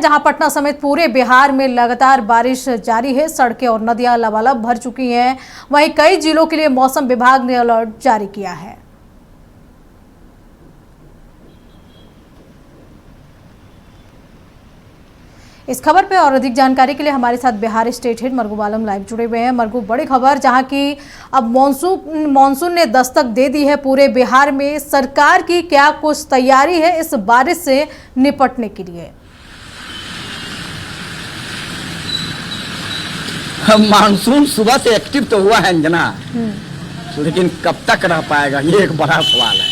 हैं, जहां पटना समेत पूरे बिहार में लगातार बारिश जारी है। सड़कें और नदियां लबालब भर चुकी हैं। वहीं कई जिलों के लिए मौसम विभाग ने अलर्ट जारी किया है। इस खबर पे और अधिक जानकारी के लिए हमारे साथ बिहार स्टेट हेड मरगूब आलम लाइव जुड़े हुए हैं। मरगूब, बड़ी खबर जहां की अब मॉनसून ने दस्तक दे दी है पूरे बिहार में। सरकार की क्या कुछ तैयारी है इस बारिश से निपटने के लिए? मानसून सुबह से एक्टिव तो हुआ है अंजना, लेकिन कब तक रह पाएगा ये एक बड़ा सवाल है।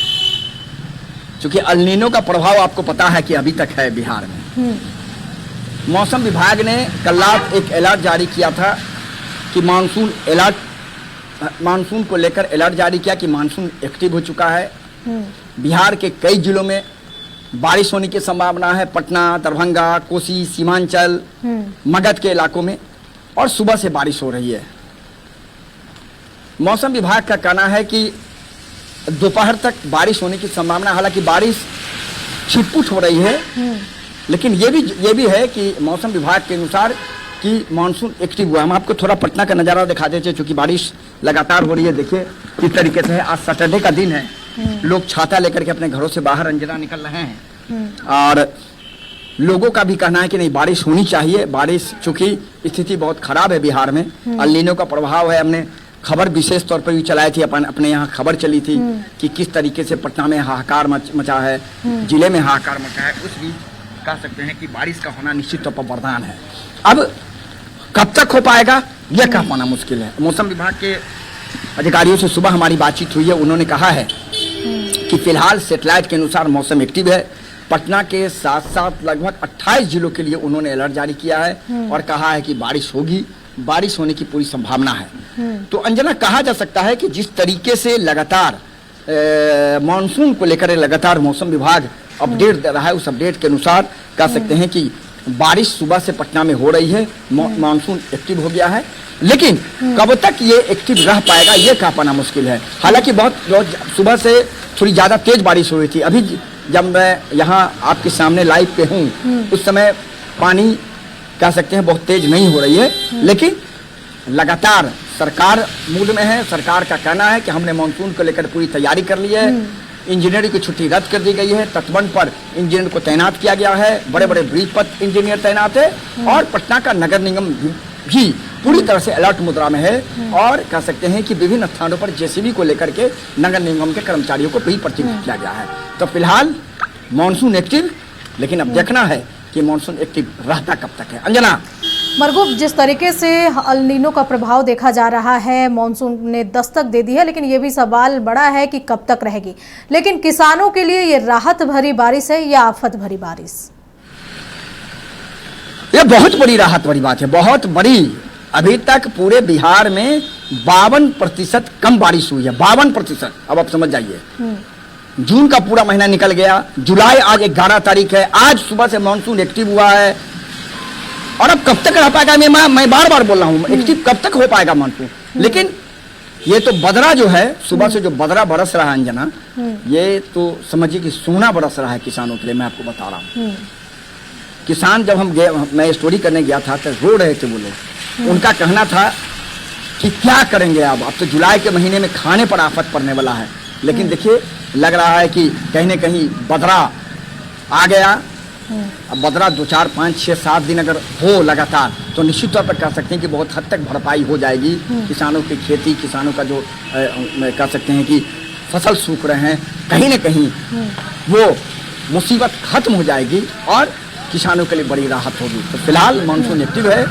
क्योंकि अल नीनो का प्रभाव आपको पता है कि अभी तक है बिहार में। मौसम विभाग ने कल रात एक अलर्ट जारी किया था कि मानसून को लेकर अलर्ट जारी किया कि मानसून एक्टिव हो चुका है। बिहार के कई जिलों में बारिश होने की संभावना है। पटना, दरभंगा, कोसी, सीमांचल, मगध के इलाकों में और सुबह से बारिश हो रही है। मौसम विभाग का कहना है कि दोपहर तक बारिश होने की संभावना, हालांकि बारिश छिटपुट हो रही है, लेकिन ये भी है कि मौसम विभाग के अनुसार कि मानसून एक्टिव हुआ। हम आपको थोड़ा पटना का नज़ारा दिखा देते हैं, क्योंकि बारिश लगातार हो रही है। देखिए किस तरीके से है। आज सैटरडे का दिन है, लोग छाता लेकर के अपने घरों से बाहर अंजना निकल रहे हैं और लोगों का भी कहना है कि नहीं, बारिश होनी चाहिए। बारिश, चूंकि स्थिति बहुत खराब है बिहार में, अल नीनो का प्रभाव है। हमने खबर विशेष तौर पर भी चलाई थी, अपने यहाँ खबर चली थी कि किस तरीके से पटना में हाहाकार मचा है, जिले में हाहाकार मचा है। उस भी कह सकते हैं कि बारिश का होना निश्चित तौर पर वरदान है। अब कब तक हो पाएगा यह कह पाना मुश्किल है। मौसम विभाग के अधिकारियों से सुबह हमारी बातचीत हुई है। उन्होंने कहा है कि फिलहाल सैटेलाइट के अनुसार मौसम एक्टिव है। पटना के साथ साथ लगभग 28 जिलों के लिए उन्होंने अलर्ट जारी किया है और कहा है कि बारिश होगी, बारिश होने की पूरी संभावना है। तो अंजना, कहा जा सकता है कि जिस तरीके से लगातार मानसून को लेकर लगातार मौसम विभाग अपडेट दे रहा है, उस अपडेट के अनुसार कह सकते हैं कि बारिश सुबह से पटना में हो रही है। मानसून एक्टिव हो गया है, लेकिन कब तक ये एक्टिव रह पाएगा ये कह पाना मुश्किल है। हालांकि बहुत सुबह से थोड़ी ज़्यादा तेज बारिश हो रही थी। अभी जब मैं यहाँ आपके सामने लाइव पे हूँ, उस समय पानी कह सकते हैं बहुत तेज नहीं हो रही है, लेकिन लगातार सरकार मूड में है। सरकार का कहना है कि हमने मानसून को लेकर पूरी तैयारी कर ली है। इंजीनियरिंग की छुट्टी रद्द कर दी गई है। तटबंध पर इंजीनियर को तैनात किया गया है। बड़े बड़े ब्रिज पर इंजीनियर तैनात है और पटना का नगर निगम भी पूरी तरह से अलर्ट मुद्रा में है। और कह सकते हैं कि विभिन्न स्थानों पर जेसीबी को लेकर के नगर निगम के कर्मचारियों को भी प्रशिक्षित किया गया है। तो फिलहाल मानसून एक्टिव, लेकिन अब देखना है कि मानसून एक्टिव रहता कब तक है। अंजना, मरगूब, जिस तरीके से अल नीनो का प्रभाव देखा जा रहा है, मानसून ने दस्तक दे दी है, लेकिन ये भी सवाल बड़ा है कि कब तक रहेगी। लेकिन किसानों के लिए ये राहत भरी बारिश है या आफत भरी बारिश? ये बहुत बड़ी राहत भरी बात है, बहुत बड़ी। अभी तक पूरे बिहार में 52% कम बारिश हुई है। 52%। अब आप समझ जाइए, जून का पूरा महीना निकल गया, जुलाई आज 11 तारीख है। आज सुबह से मानसून एक्टिव हुआ है और अब कब तक रह पाएगा, मैं बार बार बोल रहा हूँ, एक्टिव कब तक हो पाएगा मानसून। लेकिन ये तो बदरा जो है, सुबह से जो बदरा बरस रहा है अंजना, ये तो समझिए कि सोना बरस रहा है किसानों के लिए। मैं आपको बता रहा हूँ, किसान जब मैं स्टोरी करने गया था तो रो रहे थे वो लोग। उनका कहना था कि क्या करेंगे अब तो जुलाई के महीने में खाने पर आफत पड़ने वाला है। लेकिन देखिए, लग रहा है कि कहीं न कहीं बदरा आ गया। अब बदरा 2, 4, 5, 6, 7 दिन अगर हो लगातार, तो निश्चित तौर पर कह सकते हैं कि बहुत हद तक भरपाई हो जाएगी। किसानों की खेती, किसानों का जो कह सकते हैं कि फसल सूख रहे हैं, कहीं न कहीं वो मुसीबत खत्म हो जाएगी और किसानों के लिए बड़ी राहत होगी। तो फिलहाल मानसून एक्टिव है।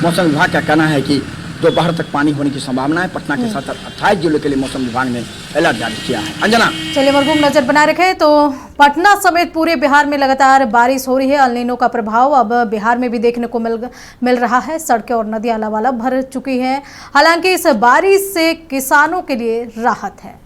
मौसम विभाग का कहना है कि दोपहर तक पानी होने की संभावना है। पटना के साथ 28 जिलों के लिए मौसम विभाग ने अलर्ट जारी किया है। अंजना, चलिए मरगूब, नजर बनाए रखें। तो पटना समेत पूरे बिहार में लगातार बारिश हो रही है। अल नीनो का प्रभाव अब बिहार में भी देखने को मिल रहा है। सड़कें और नदियां लबालब भर चुकी हैं। हालांकि इस बारिश से किसानों के लिए राहत है।